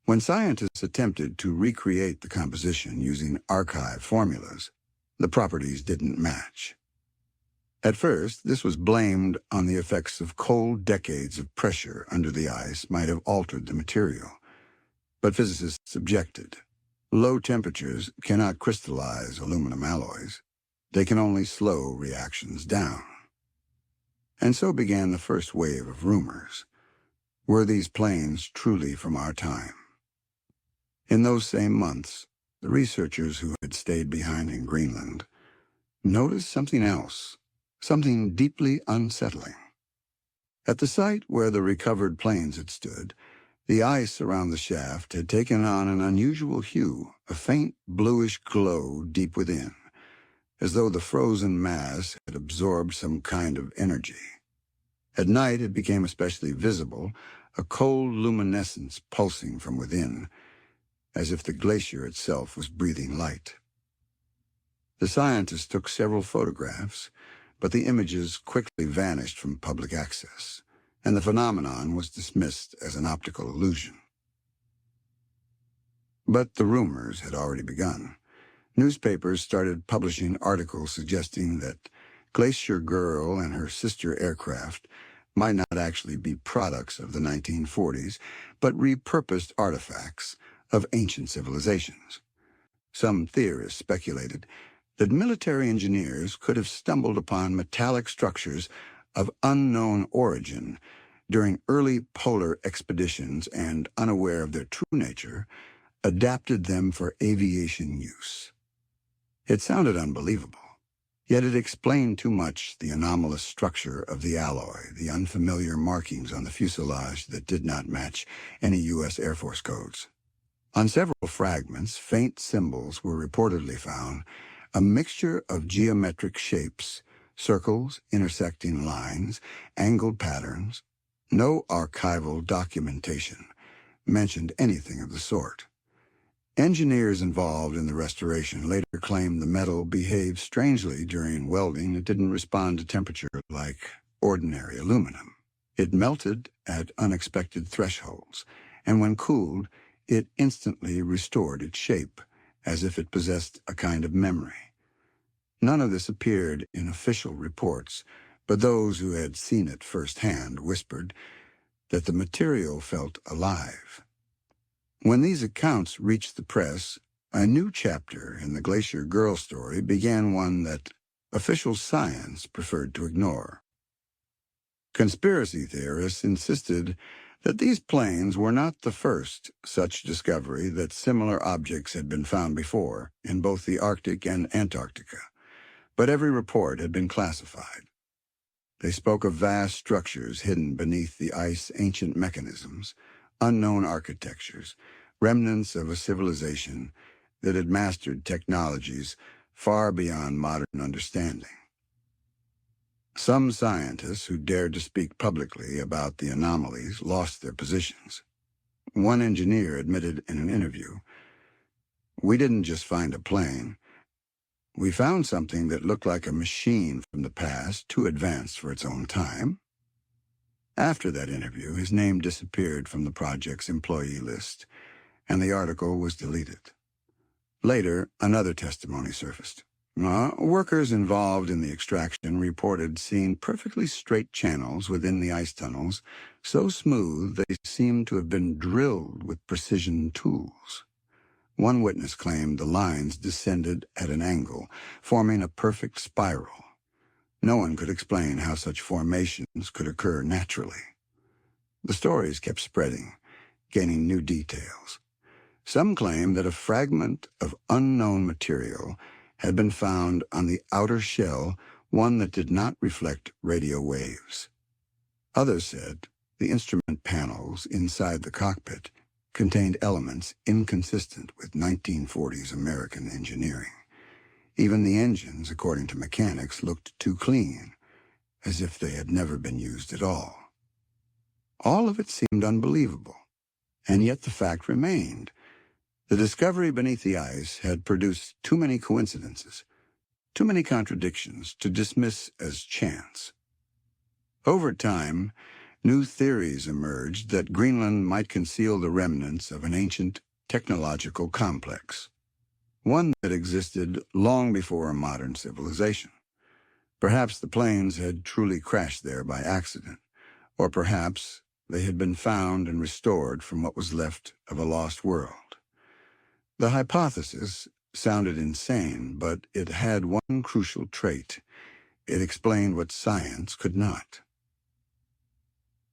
When scientists attempted to recreate the composition using archive formulas, the properties didn't match. At first, this was blamed on the effects of cold decades of pressure under the ice might have altered the material. But physicists objected. Low temperatures cannot crystallize aluminum alloys. They can only slow reactions down. And so began the first wave of rumors. Were these planes truly from our time? In those same months, the researchers who had stayed behind in Greenland noticed something else. something deeply unsettling. At the site where the recovered planes had stood, the ice around the shaft had taken on an unusual hue, a faint bluish glow deep within, as though the frozen mass had absorbed some kind of energy. At night it became especially visible, a cold luminescence pulsing from within, as if the glacier itself was breathing light. The scientists took several photographs, but the images quickly vanished from public access, and the phenomenon was dismissed as an optical illusion. But the rumors had already begun. Newspapers started publishing articles suggesting that Glacier Girl and her sister aircraft might not actually be products of the 1940s, but repurposed artifacts of ancient civilizations. Some theorists speculated that military engineers could have stumbled upon metallic structures of unknown origin during early polar expeditions and, unaware of their true nature, adapted them for aviation use. It sounded unbelievable, yet it explained too much: the anomalous structure of the alloy, the unfamiliar markings on the fuselage that did not match any U.S. Air Force codes. On several fragments, faint symbols were reportedly found, a mixture of geometric shapes, circles, intersecting lines, angled patterns. No archival documentation mentioned anything of the sort. Engineers involved in the restoration later claimed the metal behaved strangely during welding. It didn't respond to temperature like ordinary aluminum. It melted at unexpected thresholds, and when cooled, it instantly restored its shape, as if it possessed a kind of memory. None of this appeared in official reports, but those who had seen it firsthand whispered that the material felt alive. When these accounts reached the press, a new chapter in the Glacier Girl story began, one that official science preferred to ignore. Conspiracy theorists insisted that these planes were not the first such discovery, that similar objects had been found before in both the Arctic and Antarctica, but every report had been classified. They spoke of vast structures hidden beneath the ice, ancient mechanisms, unknown architectures, remnants of a civilization that had mastered technologies far beyond modern understanding. Some scientists who dared to speak publicly about the anomalies lost their positions. One engineer admitted in an interview, "We didn't just find a plane. We found something that looked like a machine from the past, too advanced for its own time." After that interview, his name disappeared from the project's employee list, and the article was deleted. Later, another testimony surfaced. Workers involved in the extraction reported seeing perfectly straight channels within the ice tunnels, so smooth they seemed to have been drilled with precision tools. One witness claimed the lines descended at an angle, forming a perfect spiral. No one could explain how such formations could occur naturally. The stories kept spreading, gaining new details. Some claimed that a fragment of unknown material had been found on the outer shell, one that did not reflect radio waves. Others said the instrument panels inside the cockpit contained elements inconsistent with 1940s American engineering. Even the engines, according to mechanics, looked too clean, as if they had never been used at all. All of it seemed unbelievable, and yet the fact remained. The discovery beneath the ice had produced too many coincidences, too many contradictions to dismiss as chance. Over time, new theories emerged that Greenland might conceal the remnants of an ancient technological complex, one that existed long before modern civilization. Perhaps the planes had truly crashed there by accident, or perhaps they had been found and restored from what was left of a lost world. The hypothesis sounded insane, but it had one crucial trait. It explained what science could not.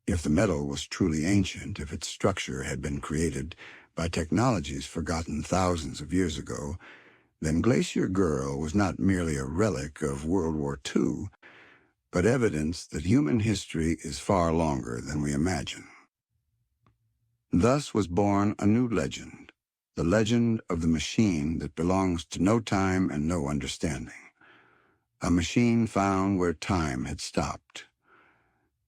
If the metal was truly ancient, if its structure had been created by technologies forgotten thousands of years ago, then Glacier Girl was not merely a relic of World War II, but evidence that human history is far longer than we imagine. Thus was born a new legend, the legend of the machine that belongs to no time and no understanding. A machine found where time had stopped.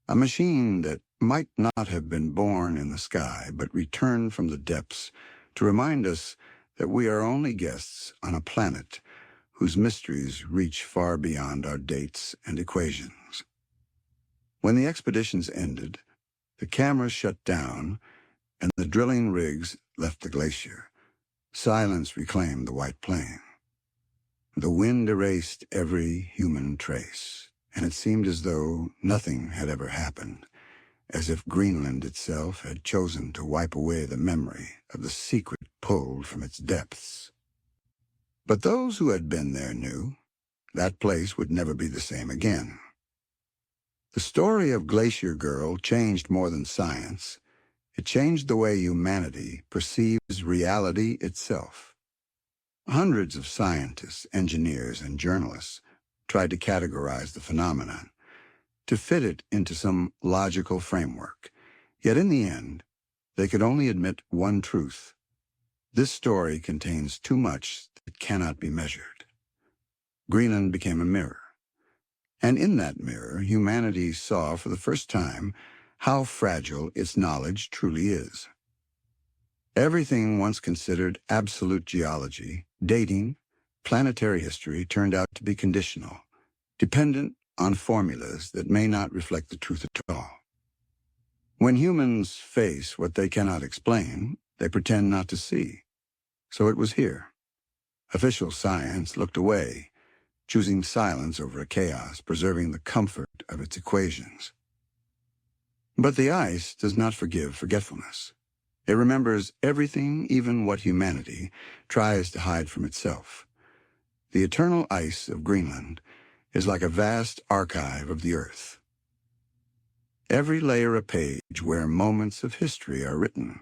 A machine that might not have been born in the sky, but returned from the depths to remind us that we are only guests on a planet whose mysteries reach far beyond our dates and equations. When the expeditions ended, the cameras shut down and the drilling rigs left the glacier. Silence reclaimed the white plain. The wind erased every human trace, and it seemed as though nothing had ever happened, as if Greenland itself had chosen to wipe away the memory of the secret pulled from its depths. But those who had been there knew that place would never be the same again. The story of Glacier Girl changed more than science. It changed the way humanity perceives reality itself. Hundreds of scientists, engineers, and journalists tried to categorize the phenomenon, to fit it into some logical framework. Yet in the end, they could only admit one truth. This story contains too much that cannot be measured. Greenland became a mirror. And in that mirror, humanity saw for the first time how fragile its knowledge truly is. Everything once considered absolute geology, dating, planetary history turned out to be conditional, dependent on formulas that may not reflect the truth at all. When humans face what they cannot explain, they pretend not to see. So it was here. Official science looked away, choosing silence over a chaos, preserving the comfort of its equations. But the ice does not forgive forgetfulness. It remembers everything, even what humanity tries to hide from itself. The eternal ice of Greenland is like a vast archive of the Earth. Every layer a page where moments of history are written.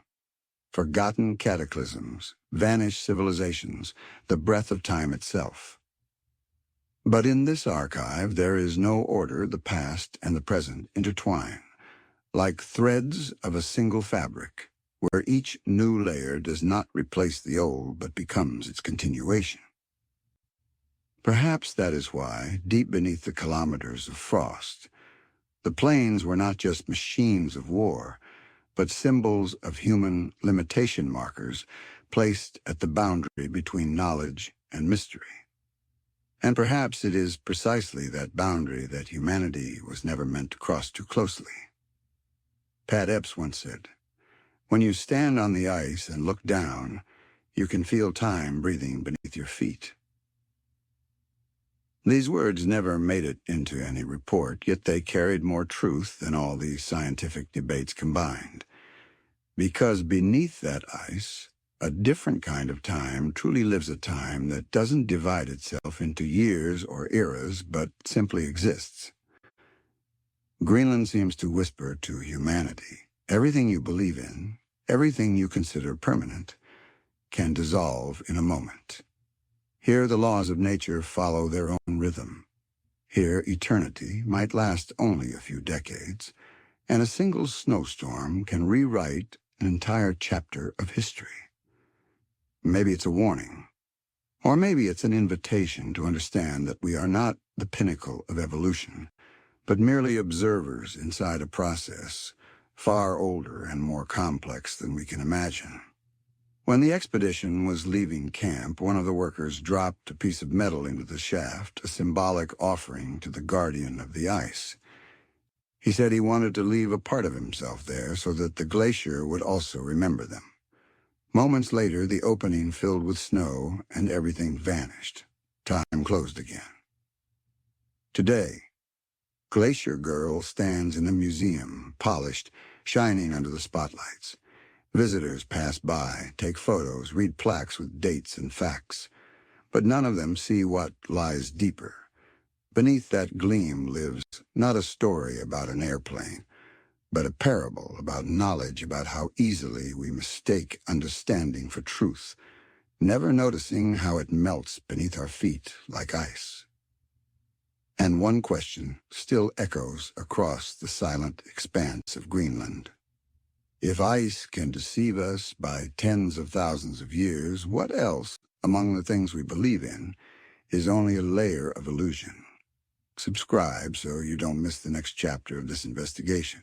Forgotten cataclysms, vanished civilizations, the breath of time itself. But in this archive there is no order. The past and the present intertwine, like threads of a single fabric, where each new layer does not replace the old but becomes its continuation. Perhaps that is why, deep beneath the kilometers of frost, the plains were not just machines of war, but symbols of human limitation markers placed at the boundary between knowledge and mystery. And perhaps it is precisely that boundary that humanity was never meant to cross too closely. Pat Epps once said, "When you stand on the ice and look down, you can feel time breathing beneath your feet." These words never made it into any report, yet they carried more truth than all these scientific debates combined. Because beneath that ice, a different kind of time truly lives, a time that doesn't divide itself into years or eras, but simply exists. Greenland seems to whisper to humanity, everything you believe in, everything you consider permanent, can dissolve in a moment. Here the laws of nature follow their own rhythm. Here eternity might last only a few decades, and a single snowstorm can rewrite an entire chapter of history. Maybe it's a warning, or maybe it's an invitation to understand that we are not the pinnacle of evolution, but merely observers inside a process far older and more complex than we can imagine. When the expedition was leaving camp, one of the workers dropped a piece of metal into the shaft, a symbolic offering to the guardian of the ice. He said he wanted to leave a part of himself there so that the glacier would also remember them. Moments later, the opening filled with snow and everything vanished. Time closed again. Today, Glacier Girl stands in a museum, polished, shining under the spotlights. Visitors pass by, take photos, read plaques with dates and facts, but none of them see what lies deeper. Beneath that gleam lives not a story about an airplane, but a parable about knowledge, about how easily we mistake understanding for truth, never noticing how it melts beneath our feet like ice. And one question still echoes across the silent expanse of Greenland. If ice can deceive us by tens of thousands of years, what else, among the things we believe in, is only a layer of illusion? Subscribe so you don't miss the next chapter of this investigation.